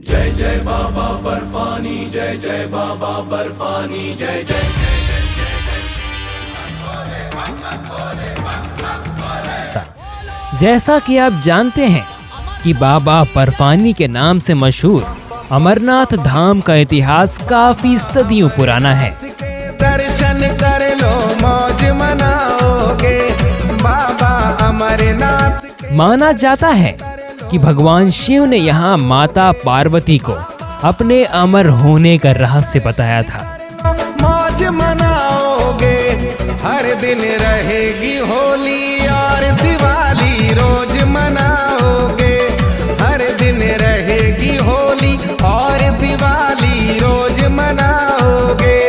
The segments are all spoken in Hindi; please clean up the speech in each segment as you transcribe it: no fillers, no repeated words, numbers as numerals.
जय जय बाबा बर्फानी, जय जय बाबा बर्फानी, जय जय जैसा कि आप जानते हैं कि बाबा बर्फानी के नाम से मशहूर अमरनाथ धाम का इतिहास काफी सदियों पुराना है। दर्शन कर लो मौज मनाओगे बाबा अमरनाथ। माना जाता है कि भगवान शिव ने यहाँ माता पार्वती को अपने अमर होने का रहस्य बताया था। मौज मनाओगे, हर दिन रहेगी होली और दिवाली रोज मनाओगे। हर दिन रहेगी होली और दिवाली रोज मनाओगे।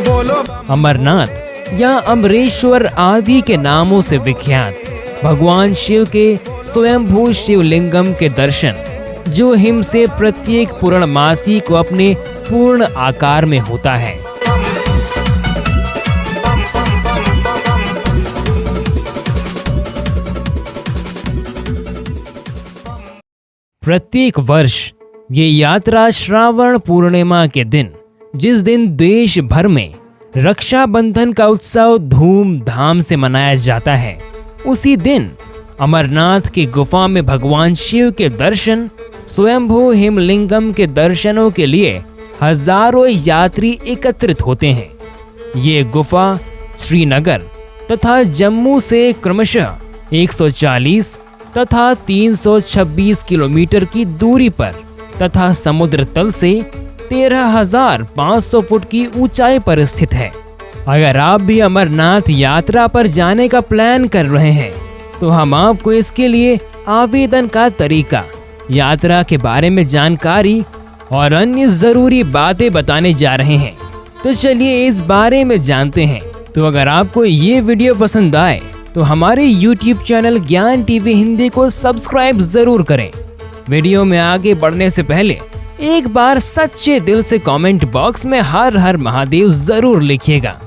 बोलो अमरनाथ या अमरेश्वर आदि के नामों से विख्यात भगवान शिव के स्वयंभू शिवलिंगम के दर्शन, जो हिम से प्रत्येक पूर्णमासी को अपने पूर्ण आकार में होता है। प्रत्येक वर्ष ये यात्रा श्रावण पूर्णिमा के दिन, जिस दिन देश भर में रक्षाबंधन का उत्सव धूमधाम से मनाया जाता है, उसी दिन अमरनाथ की गुफा में भगवान शिव के दर्शन, स्वयंभू हिमलिंगम के दर्शनों के लिए हजारों यात्री एकत्रित होते हैं। ये गुफा श्रीनगर तथा जम्मू से क्रमशः 140 तथा 326 किलोमीटर की दूरी पर तथा समुद्र तल से 13,500 फुट की ऊंचाई पर स्थित है। अगर आप भी अमरनाथ यात्रा पर जाने का प्लान कर रहे हैं तो हम आपको इसके लिए आवेदन का तरीका, यात्रा के बारे में जानकारी और अन्य जरूरी बातें बताने जा रहे हैं। तो चलिए इस बारे में जानते हैं। तो अगर आपको ये वीडियो पसंद आए तो हमारे YouTube चैनल ज्ञान टीवी हिंदी को सब्सक्राइब जरूर करें। वीडियो में आगे बढ़ने से पहले एक बार सच्चे दिल से कमेंट बॉक्स में हर हर महादेव जरूर लिखिएगा।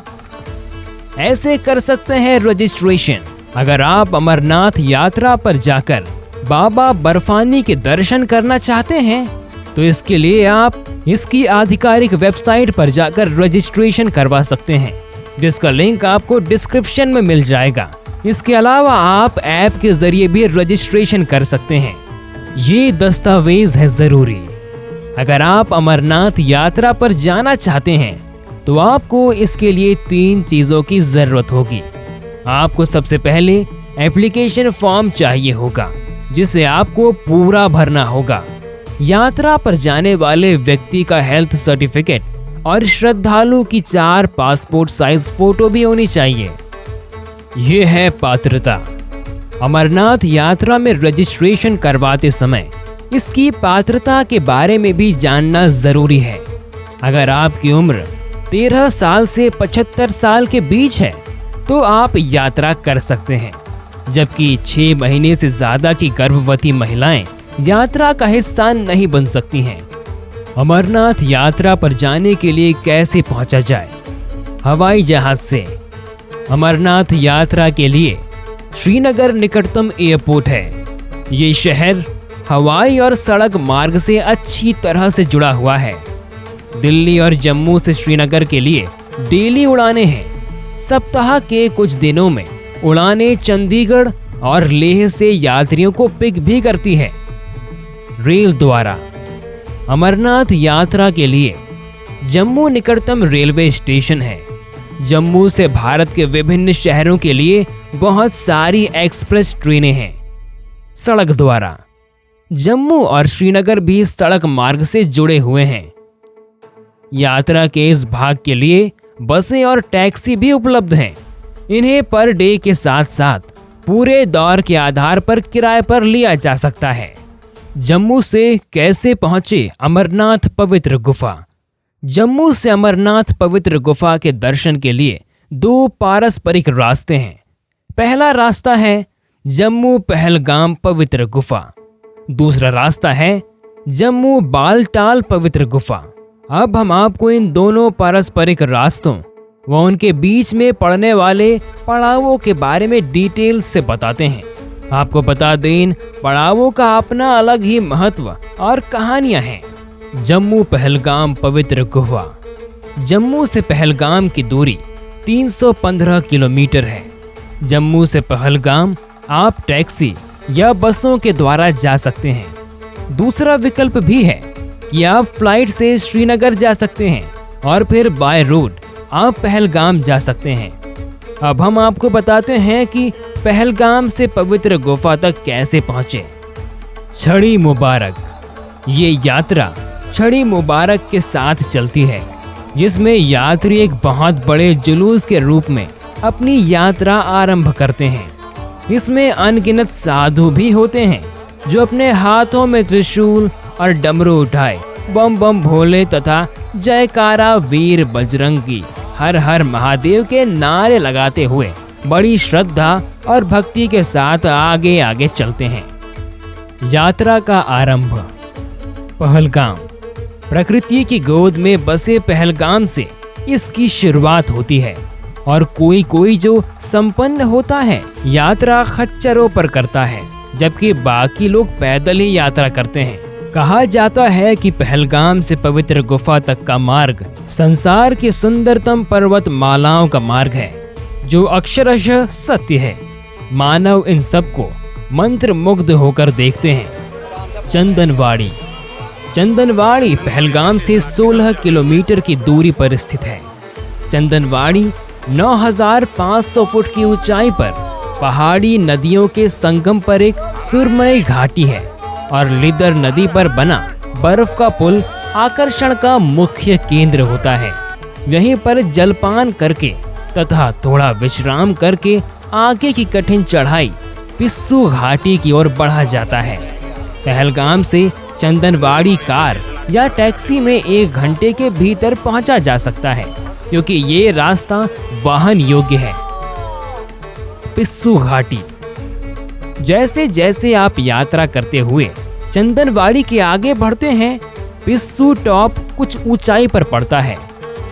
ऐसे कर सकते हैं रजिस्ट्रेशन अगर आप अमरनाथ यात्रा पर जाकर बाबा बर्फानी के दर्शन करना चाहते हैं। तो इसके लिए आप इसकी आधिकारिक वेबसाइट पर जाकर रजिस्ट्रेशन करवा सकते हैं, जिसका लिंक आपको डिस्क्रिप्शन में मिल जाएगा। इसके अलावा आप ऐप के जरिए भी रजिस्ट्रेशन कर सकते हैं। ये दस्तावेज है जरूरी। अगर आप अमरनाथ यात्रा पर जाना चाहते हैं तो आपको इसके लिए 3 चीजों की जरूरत होगी। आपको सबसे पहले एप्लीकेशन फॉर्म चाहिए होगा, जिसे आपको पूरा भरना होगा। यात्रा पर जाने वाले व्यक्ति का हेल्थ सर्टिफिकेट और श्रद्धालु की 4 पासपोर्ट साइज फोटो भी होनी चाहिए। ये है पात्रता। अमरनाथ यात्रा में रजिस्ट्रेशन करवाते समय इसकी पात्रता के बारे में भी जानना जरूरी है। अगर आपकी उम्र 13 साल से 75 साल के बीच है तो आप यात्रा कर सकते हैं, जबकि 6 महीने से ज्यादा की गर्भवती महिलाएं यात्रा का हिस्सा नहीं बन सकती हैं। अमरनाथ यात्रा पर जाने के लिए कैसे पहुंचा जाए? हवाई जहाज से। अमरनाथ यात्रा के लिए श्रीनगर निकटतम एयरपोर्ट है। ये शहर हवाई और सड़क मार्ग से अच्छी तरह से जुड़ा हुआ है। दिल्ली और जम्मू से श्रीनगर के लिए डेली उड़ानें हैं। सप्ताह के कुछ दिनों में उड़ानें चंडीगढ़ और लेह से यात्रियों को पिक भी करती है। रेल द्वारा। अमरनाथ यात्रा के लिए जम्मू निकटतम रेलवे स्टेशन है। जम्मू से भारत के विभिन्न शहरों के लिए बहुत सारी एक्सप्रेस ट्रेनें हैं। सड़क द्वारा। जम्मू और श्रीनगर भी सड़क मार्ग से जुड़े हुए हैं। यात्रा के इस भाग के लिए बसें और टैक्सी भी उपलब्ध हैं। इन्हें पर डे के साथ साथ पूरे दौर के आधार पर किराए पर लिया जा सकता है। जम्मू से कैसे पहुंचे अमरनाथ पवित्र गुफा? जम्मू से अमरनाथ पवित्र गुफा के दर्शन के लिए 2 पारस्परिक रास्ते हैं। पहला रास्ता है जम्मू पहलगाम पवित्र गुफा। दूसरा रास्ता है जम्मू बालटाल पवित्र गुफा। अब हम आपको इन दोनों पारस्परिक रास्तों व उनके बीच में पड़ने वाले पड़ावों के बारे में डिटेल से बताते हैं। आपको बता दें, इन पड़ावों का अपना अलग ही महत्व और कहानियां हैं। जम्मू पहलगाम पवित्र गुफा। जम्मू से पहलगाम की दूरी 315 किलोमीटर है। जम्मू से पहलगाम आप टैक्सी या बसों के द्वारा जा सकते हैं। दूसरा विकल्प भी है कि आप फ्लाइट से श्रीनगर जा सकते हैं और फिर बाय रोड आप पहलगाम जा सकते हैं। अब हम आपको बताते हैं कि पहलगाम से पवित्र गुफा तक कैसे पहुंचे। छड़ी मुबारक। ये यात्रा छड़ी मुबारक के साथ चलती है, जिसमें यात्री एक बहुत बड़े जुलूस के रूप में अपनी यात्रा आरंभ करते हैं। इसमें अनगिनत साधु भी होते हैं जो अपने हाथों में त्रिशूल और डमरू उठाए बम बम भोले तथा जयकारा वीर बजरंगी हर हर महादेव के नारे लगाते हुए बड़ी श्रद्धा और भक्ति के साथ आगे आगे चलते हैं। यात्रा का आरंभ। पहलगाम। प्रकृति की गोद में बसे पहलगाम से इसकी शुरुआत होती है और कोई कोई जो संपन्न होता है यात्रा खच्चरों पर करता है, जबकि बाकी लोग पैदल ही यात्रा करते हैं। कहा जाता है कि पहलगाम से पवित्र गुफा तक का मार्ग संसार की सुंदरतम पर्वत मालाओं का मार्ग है, जो अक्षरशः सत्य है। मानव इन सबको मंत्र मुग्ध होकर देखते हैं। चंदनवाड़ी। चंदनवाड़ी पहलगाम से 16 किलोमीटर की दूरी पर स्थित है। चंदनवाड़ी 9,500 फुट की ऊंचाई पर पहाड़ी नदियों के संगम पर एक सुरमई घाटी है और लिदर नदी पर बना बर्फ का पुल आकर्षण का मुख्य केंद्र होता है। यहीं पर जलपान करके तथा थोड़ा विश्राम करके आगे की कठिन चढ़ाई पिस्सू घाटी की ओर बढ़ा जाता है। पहलगाम से चंदनवाड़ी कार या टैक्सी में 1 घंटे के भीतर पहुंचा जा सकता है, क्योंकि ये रास्ता वाहन योग्य है। पिस्सू घाटी। जैसे जैसे आप यात्रा करते हुए चंदनवाड़ी के आगे बढ़ते हैं, पिस्सू टॉप कुछ ऊंचाई पर पड़ता है।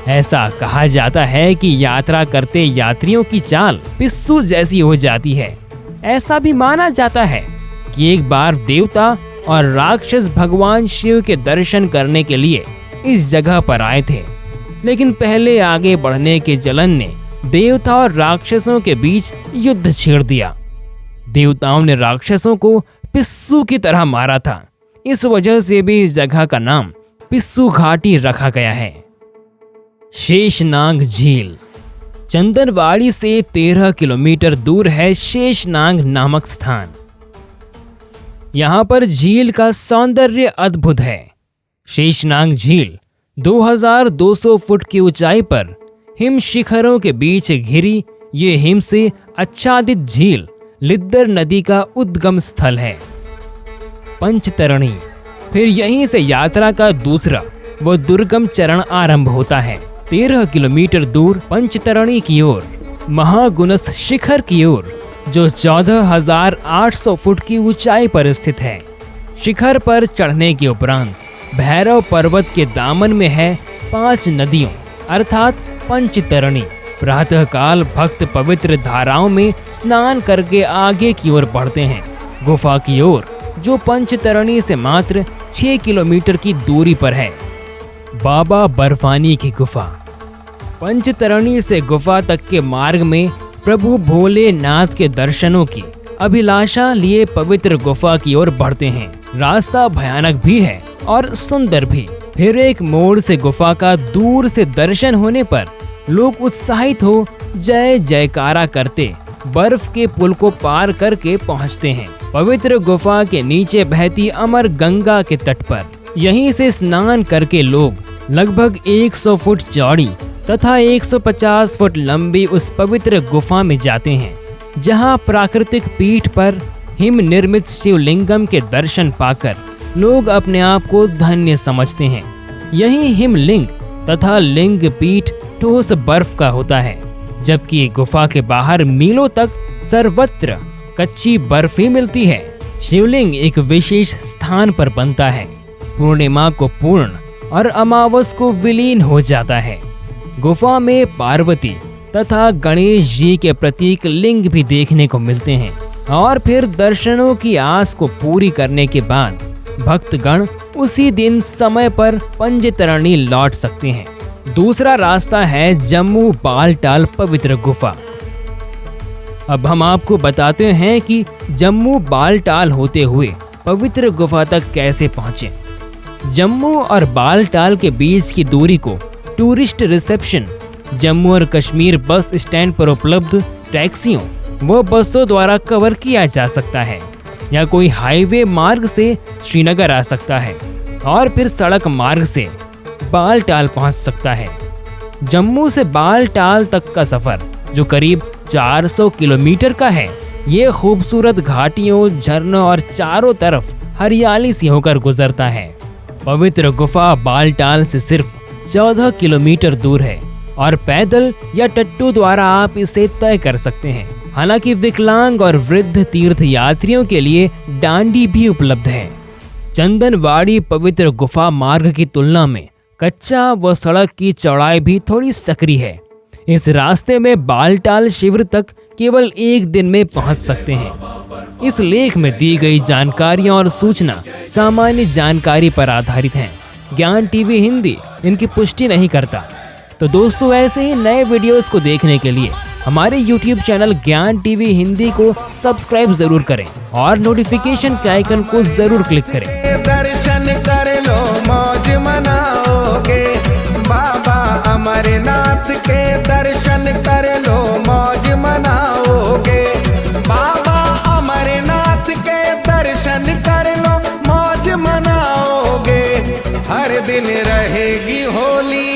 ऐसा कहा जाता है कि यात्रा करते यात्रियों की चाल पिस्सू जैसी हो जाती है। ऐसा भी माना जाता है कि एक बार देवता और राक्षस भगवान शिव के दर्शन करने के लिए इस जगह पर आए थे, लेकिन पहले आगे बढ़ने के जलन ने देवता और राक्षसों के बीच युद्ध छेड़ दिया। देवताओं ने राक्षसों को पिस्सू की तरह मारा था। इस वजह से भी इस जगह का नाम पिस्सू घाटी रखा गया है। शेषनाग झील। चंदनवाड़ी से 13 किलोमीटर दूर है शेषनाग नामक स्थान। यहाँ पर झील का सौंदर्य अद्भुत है। शेषनाग झील 2200 फुट की ऊंचाई पर हिम शिखरों के बीच घिरी ये हिम से आच्छादित झील लिद्दर नदी का उद्गम स्थल है। पंचतरणी। फिर यहीं से यात्रा का दूसरा व दुर्गम चरण आरंभ होता है। 13 किलोमीटर दूर पंचतरणी की ओर, महागुनस शिखर की ओर, जो 14,800 फुट की ऊंचाई पर स्थित है। शिखर पर चढ़ने के उपरांत भैरव पर्वत के दामन में है 5 नदियों अर्थात पंचतरणी। प्रातःकाल भक्त पवित्र धाराओं में स्नान करके आगे की ओर बढ़ते हैं, गुफा की ओर, जो पंचतरणी से मात्र 6 किलोमीटर की दूरी पर है। बाबा बर्फानी की गुफा। पंचतरणी से गुफा तक के मार्ग में प्रभु भोलेनाथ के दर्शनों की अभिलाषा लिए पवित्र गुफा की ओर बढ़ते हैं। रास्ता भयानक भी है और सुंदर भी। फिर एक मोड़ से गुफा का दूर से दर्शन होने पर लोग उत्साहित हो जय जयकारा करते बर्फ के पुल को पार करके पहुंचते हैं पवित्र गुफा के नीचे बहती अमर गंगा के तट पर। यहीं से स्नान करके लोग लगभग 100 फुट चौड़ी तथा 150 फुट लंबी उस पवित्र गुफा में जाते हैं, जहां प्राकृतिक पीठ पर हिम निर्मित शिवलिंगम के दर्शन पाकर लोग अपने आप को धन्य समझते हैं। यही हिमलिंग तथा लिंग पीठ ठोस बर्फ का होता है, जबकि गुफा के बाहर मीलों तक सर्वत्र कच्ची बर्फ ही मिलती है। शिवलिंग एक विशेष स्थान पर बनता है। पूर्णिमा को पूर्ण और अमावस को विलीन हो जाता है। गुफा में पार्वती तथा गणेश जी के प्रतीक लिंग भी देखने को मिलते हैं। और फिर दर्शनों की आस को पूरी करने के बाद भक्तगण उसी दिन समय पर पंजतरणी लौट सकते हैं। दूसरा रास्ता है जम्मू बालटाल पवित्र गुफा। अब हम आपको बताते हैं कि जम्मू बालटाल होते हुए पवित्र गुफा तक कैसे पहुंचे। जम्मू और बालटाल के बीच की दूरी को टूरिस्ट रिसेप्शन, जम्मू और कश्मीर बस स्टैंड पर उपलब्ध टैक्सियों व बसों द्वारा कवर किया जा सकता है, या कोई हाईवे मार्ग से श्रीनगर आ सकता है और फिर सड़क मार्ग से बालटाल पहुंच सकता है। जम्मू से बालटाल तक का सफर जो करीब 400 किलोमीटर का है, ये खूबसूरत घाटियों, झरनों और चारों तरफ हरियाली से होकर गुजरता है। पवित्र गुफा बालटाल से सिर्फ 14 किलोमीटर दूर है और पैदल या टट्टू द्वारा आप इसे तय कर सकते हैं। हालांकि विकलांग और वृद्ध तीर्थ यात्रियों के लिए डांडी भी उपलब्ध है। चंदनवाड़ी पवित्र गुफा मार्ग की तुलना में कच्चा व सड़क की चौड़ाई भी थोड़ी सकरी है। इस रास्ते में बालटाल शिविर तक केवल एक दिन में पहुंच सकते हैं। इस लेख में दी गई जानकारियां और सूचना सामान्य जानकारी पर आधारित हैं। ज्ञान टीवी हिंदी इनकी पुष्टि नहीं करता। तो दोस्तों, ऐसे ही नए वीडियोस को देखने के लिए हमारे YouTube चैनल ज्ञान टीवी हिंदी को सब्सक्राइब जरूर करें और नोटिफिकेशन के आइकन को जरूर क्लिक करें। दर्शन कर लो, मौज मनाओगे। बाबा अमरनाथ के दर्शन कर लो, मौज मनाओगे। बाबा अमरनाथ के दर्शन कर लो, मौज मनाओगे। हर दिन रहेगी होली